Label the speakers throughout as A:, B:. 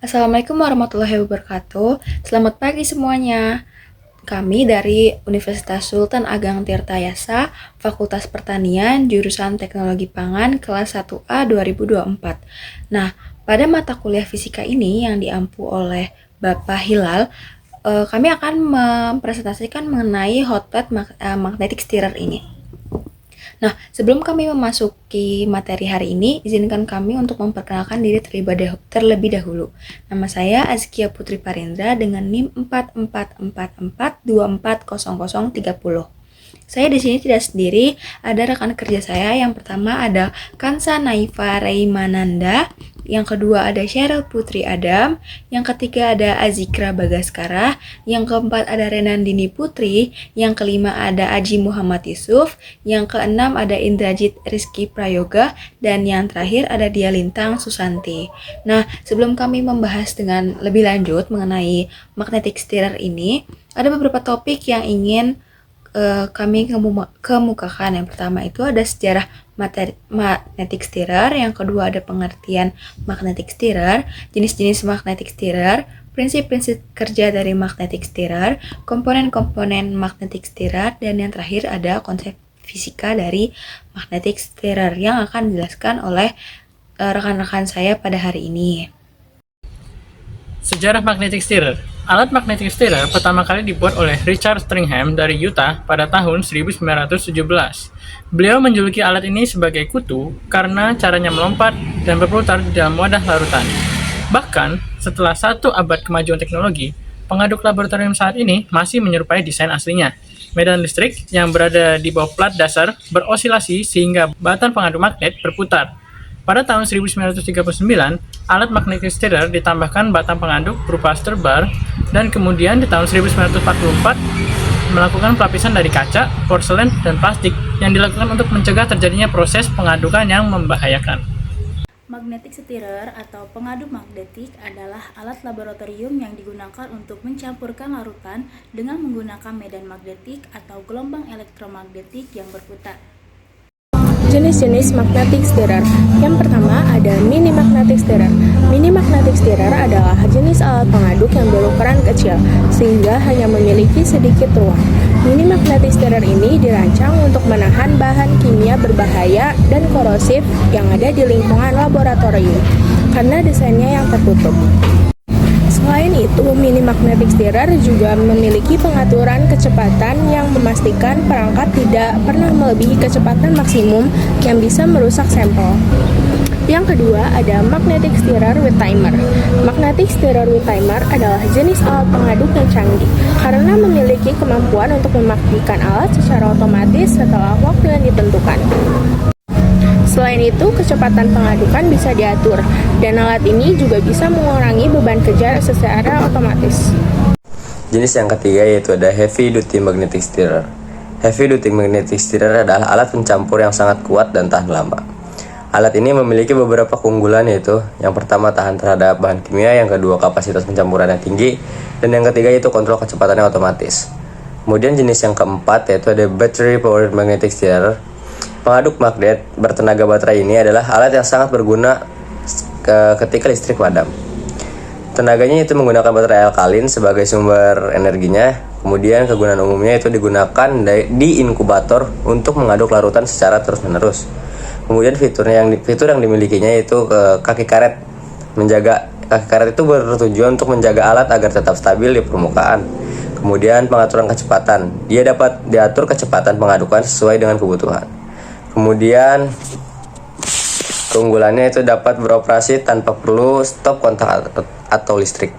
A: Assalamualaikum warahmatullahi wabarakatuh. Selamat pagi semuanya. Kami dari Universitas Sultan Ageng Tirtayasa, Fakultas Pertanian, jurusan Teknologi Pangan, kelas 1A 2024. Nah, pada mata kuliah fisika ini yang diampu oleh Bapak Hilal, kami akan mempresentasikan mengenai hot plate magnetic stirrer ini. Nah, sebelum kami memasuki materi hari ini, izinkan kami untuk memperkenalkan diri terlebih dahulu. Nama saya Azkia Putri Parindra dengan NIM 4444240030. Saya di sini tidak sendiri, ada rekan kerja saya. Yang pertama ada Kansa Naifa Reimananda, yang kedua ada Cheryl Putri Adam, yang ketiga ada Azikra Bagaskara, yang keempat ada Renandini Putri, yang kelima ada Aji Muhammad Yusuf, yang keenam ada Indrajit Rizky Prayoga, dan yang terakhir ada Dia Lintang Susanti. Nah, sebelum kami membahas dengan lebih lanjut mengenai magnetic stirrer ini, ada beberapa topik yang ingin kami kemukakan. Yang pertama itu ada sejarah magnetic stirrer, yang kedua ada pengertian magnetic stirrer, jenis-jenis magnetic stirrer, prinsip-prinsip kerja dari magnetic stirrer, komponen-komponen magnetic stirrer, dan yang terakhir ada konsep fisika dari magnetic stirrer yang akan dijelaskan oleh rekan-rekan saya pada hari ini.
B: Sejarah magnetic stirrer. Alat magnetic stirrer pertama kali dibuat oleh Richard Stringham dari Utah pada tahun 1917. Beliau menjuluki alat ini sebagai kutu karena caranya melompat dan berputar di dalam wadah larutan. Bahkan, setelah 1 abad kemajuan teknologi, pengaduk laboratorium saat ini masih menyerupai desain aslinya. Medan listrik yang berada di bawah plat dasar berosilasi sehingga batang pengaduk magnet berputar. Pada tahun 1939, alat magnetic stirrer ditambahkan batang pengaduk berupa stir bar, dan kemudian di tahun 1944 melakukan pelapisan dari kaca, porselen, dan plastik yang dilakukan untuk mencegah terjadinya proses pengadukan yang membahayakan.
C: Magnetic stirrer atau pengaduk magnetik adalah alat laboratorium yang digunakan untuk mencampurkan larutan dengan menggunakan medan magnetik atau gelombang elektromagnetik yang berputar.
D: Jenis-jenis magnetic stirrer. Yang pertama ada mini magnetic stirrer. Mini magnetic stirrer adalah jenis alat pengaduk yang berukuran kecil sehingga hanya memiliki sedikit ruang. Mini magnetic stirrer ini dirancang untuk menahan bahan kimia berbahaya dan korosif yang ada di lingkungan laboratorium karena desainnya yang tertutup. Selain itu, mini magnetic stirrer juga memiliki pengaturan kecepatan yang memastikan perangkat tidak pernah melebihi kecepatan maksimum yang bisa merusak sampel. Yang kedua ada magnetic stirrer with timer. Magnetic stirrer with timer adalah jenis alat pengaduk yang canggih karena memiliki kemampuan untuk mematikan alat secara otomatis setelah waktu yang ditentukan. Selain itu, kecepatan pengadukan bisa diatur, dan alat ini juga bisa mengurangi beban kerja secara otomatis.
E: Jenis yang ketiga yaitu ada heavy duty magnetic stirrer. Heavy duty magnetic stirrer adalah alat pencampur yang sangat kuat dan tahan lama. Alat ini memiliki beberapa keunggulan, yaitu yang pertama tahan terhadap bahan kimia, yang kedua kapasitas pencampurannya tinggi, dan yang ketiga yaitu kontrol kecepatannya otomatis. Kemudian jenis yang keempat yaitu ada battery powered magnetic stirrer. Pengaduk magnet bertenaga baterai ini adalah alat yang sangat berguna ketika listrik padam. Tenaganya itu menggunakan baterai alkalin sebagai sumber energinya. Kemudian kegunaan umumnya itu digunakan di inkubator untuk mengaduk larutan secara terus-menerus. Kemudian fitur yang dimilikinya yaitu kaki karet. Kaki karet itu bertujuan untuk menjaga alat agar tetap stabil di permukaan. Kemudian pengaturan kecepatan. Dia dapat diatur kecepatan pengadukan sesuai dengan kebutuhan. Kemudian keunggulannya itu dapat beroperasi tanpa perlu stop kontak atau listrik.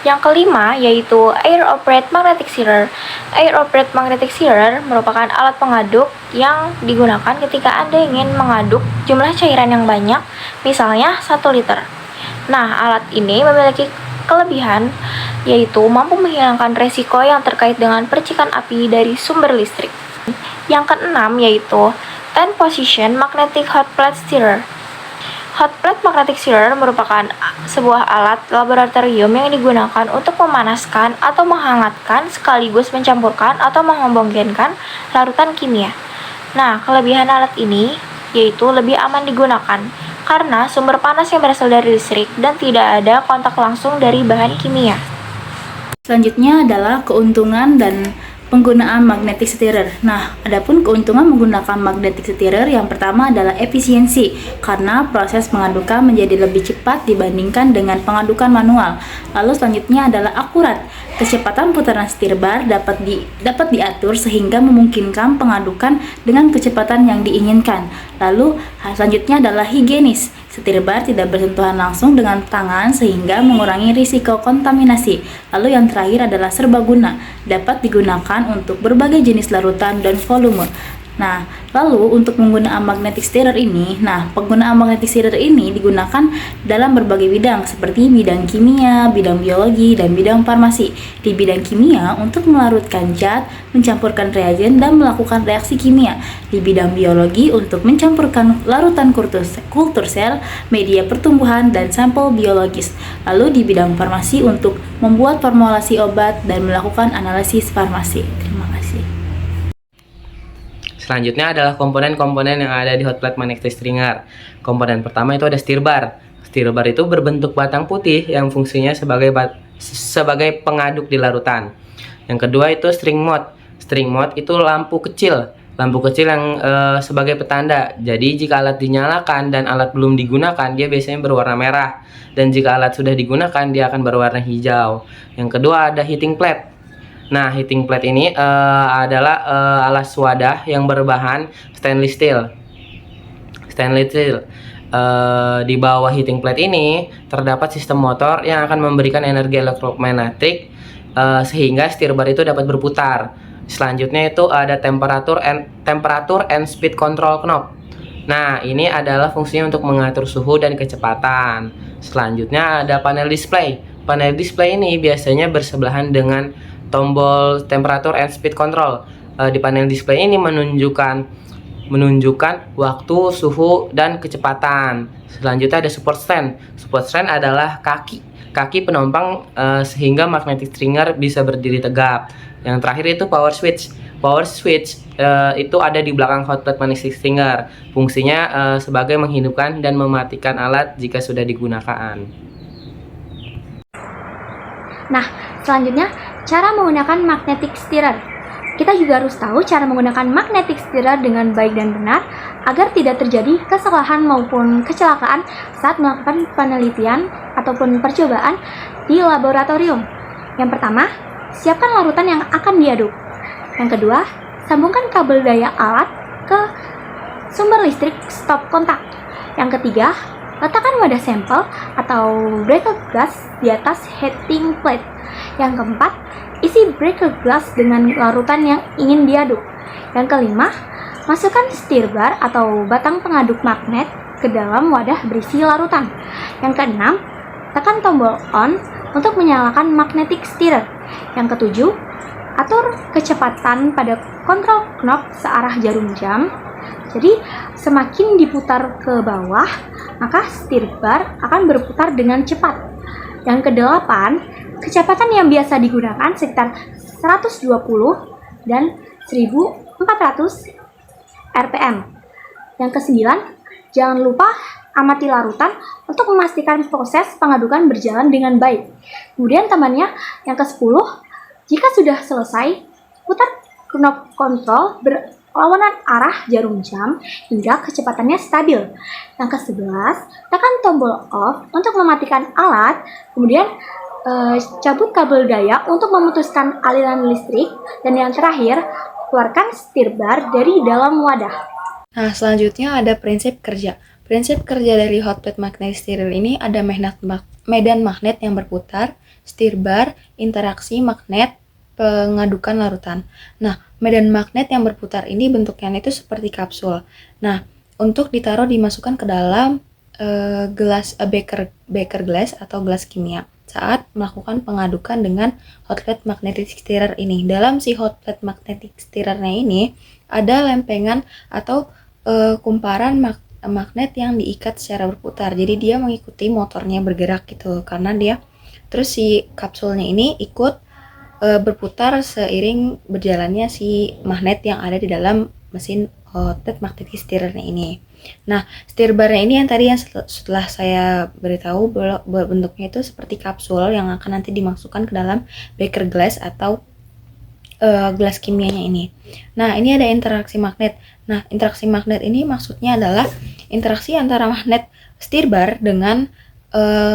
F: Yang kelima yaitu Air Operated Magnetic Stirrer. Air Operated Magnetic Stirrer merupakan alat pengaduk yang digunakan ketika Anda ingin mengaduk jumlah cairan yang banyak, misalnya 1 liter. Nah, alat ini memiliki kelebihan yaitu mampu menghilangkan resiko yang terkait dengan percikan api dari sumber listrik. Yang keenam yaitu 10 Position Magnetic Hot Plate Stirrer. Hot plate magnetic stirrer merupakan sebuah alat laboratorium yang digunakan untuk memanaskan atau menghangatkan sekaligus mencampurkan atau menghomogенkan larutan kimia. Nah, kelebihan alat ini yaitu lebih aman digunakan karena sumber panas yang berasal dari listrik dan tidak ada kontak langsung dari bahan kimia.
C: Selanjutnya adalah keuntungan dan penggunaan magnetic stirrer. Nah, adapun keuntungan menggunakan magnetic stirrer yang pertama adalah efisiensi, karena proses pengadukan menjadi lebih cepat dibandingkan dengan pengadukan manual. Lalu selanjutnya adalah akurat. Kecepatan putaran stir bar dapat diatur sehingga memungkinkan pengadukan dengan kecepatan yang diinginkan. Lalu selanjutnya adalah higienis. Stir bar tidak bersentuhan langsung dengan tangan sehingga mengurangi risiko kontaminasi. Lalu yang terakhir adalah serbaguna, dapat digunakan untuk berbagai jenis larutan dan volume. Nah, lalu untuk penggunaan magnetic stirrer ini, penggunaan magnetic stirrer ini digunakan dalam berbagai bidang seperti bidang kimia, bidang biologi, dan bidang farmasi. Di bidang kimia untuk melarutkan zat, mencampurkan reagen, dan melakukan reaksi kimia. Di bidang biologi untuk mencampurkan larutan kultur sel, media pertumbuhan, dan sampel biologis. Lalu di bidang farmasi untuk membuat formulasi obat dan melakukan analisis farmasi. Terima kasih.
G: Selanjutnya adalah komponen-komponen yang ada di hot plate magnetic stringer. Komponen pertama itu ada stir bar. Stir bar itu berbentuk batang putih yang fungsinya sebagai pengaduk di larutan. Yang kedua itu string mode. String mode itu lampu kecil yang sebagai petanda. Jadi jika alat dinyalakan dan alat belum digunakan, dia biasanya berwarna merah. Dan jika alat sudah digunakan, dia akan berwarna hijau. Yang kedua ada heating plate. Nah, heating plate ini adalah alas wadah yang berbahan stainless steel. Di bawah heating plate ini terdapat sistem motor yang akan memberikan energi elektromagnetik sehingga stir bar itu dapat berputar. Selanjutnya itu ada temperatur and speed control knob. Nah, ini adalah fungsinya untuk mengatur suhu dan kecepatan. Selanjutnya ada panel display. Panel display ini biasanya bersebelahan dengan tombol temperatur and speed control. Di panel display ini menunjukkan waktu, suhu, dan kecepatan. Selanjutnya ada support stand. Support stand adalah kaki penumpang sehingga magnetic stringer bisa berdiri tegap. Yang terakhir itu power switch. Power switch itu ada di belakang hot plate magnetic stringer. Fungsinya sebagai menghidupkan dan mematikan alat jika sudah digunakan.
H: Nah, selanjutnya cara menggunakan magnetic stirrer. Kita juga harus tahu cara menggunakan magnetic stirrer dengan baik dan benar agar tidak terjadi kesalahan maupun kecelakaan saat melakukan penelitian ataupun percobaan di laboratorium. Yang pertama, siapkan larutan yang akan diaduk. Yang kedua, sambungkan kabel daya alat ke sumber listrik stop kontak. Yang ketiga, letakkan wadah sampel atau breaker glass di atas heating plate. Yang keempat, isi breaker glass dengan larutan yang ingin diaduk. Yang kelima, masukkan stir bar atau batang pengaduk magnet ke dalam wadah berisi larutan. Yang keenam, tekan tombol on untuk menyalakan magnetic stirrer. Yang ketujuh, atur kecepatan pada kontrol knob searah jarum jam. Jadi, semakin diputar ke bawah, maka stir bar akan berputar dengan cepat. Yang kedelapan, kecepatan yang biasa digunakan sekitar 120 dan 1400 rpm. Yang kesembilan, jangan lupa amati larutan untuk memastikan proses pengadukan berjalan dengan baik. Kemudian temannya, yang ke-10, jika sudah selesai, putar knob kontrol berlawanan arah jarum jam hingga kecepatannya stabil. Yang ke-11, tekan tombol off untuk mematikan alat, kemudian cabut kabel daya untuk memutuskan aliran listrik, dan yang terakhir, keluarkan stir bar dari dalam wadah.
A: Nah, selanjutnya ada prinsip kerja. Prinsip kerja dari hot plate magnetic stirrer ini ada medan magnet yang berputar, stir bar, interaksi magnet, pengadukan larutan. Nah, medan magnet yang berputar ini bentuknya itu seperti kapsul. Nah, untuk dimasukkan ke dalam beaker glass atau gelas kimia saat melakukan pengadukan dengan hot plate magnetic stirrer ini. Dalam si hot plate magnetic stirrernya ini ada lempengan atau kumparan magnet yang diikat secara berputar. Jadi dia mengikuti motornya bergerak gitu, karena dia terus si kapsulnya ini ikut berputar seiring berjalannya si magnet yang ada di dalam mesin hot plate magnetic stirrernya ini. Nah, stir barnya ini yang tadi yang setelah saya beritahu bentuknya itu seperti kapsul yang akan nanti dimasukkan ke dalam beker glass atau gelas kimianya ini. Nah, ini ada interaksi magnet. Nah, interaksi magnet ini maksudnya adalah interaksi antara magnet stir bar dengan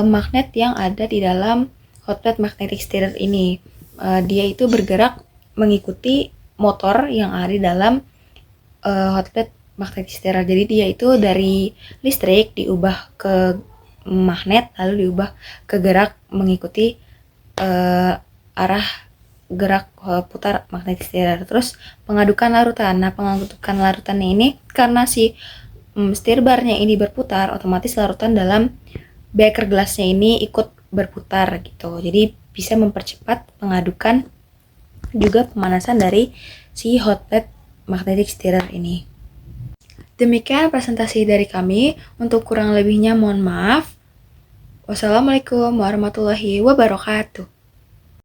A: magnet yang ada di dalam hot plate magnetic stirrer ini. Dia itu bergerak mengikuti motor yang ada di dalam hot plate magnetic stirrer. Jadi dia itu dari listrik diubah ke magnet lalu diubah ke gerak mengikuti arah gerak putar magnetic stirrer. Terus pengadukan larutan. Nah, pengadukan larutannya ini karena si stir barnya ini berputar, otomatis larutan dalam beker gelasnya ini ikut berputar gitu. Jadi bisa mempercepat pengadukan juga pemanasan dari si hot plate magnetic stirrer ini. Demikian presentasi dari kami. Untuk kurang lebihnya mohon maaf. Wassalamualaikum warahmatullahi wabarakatuh.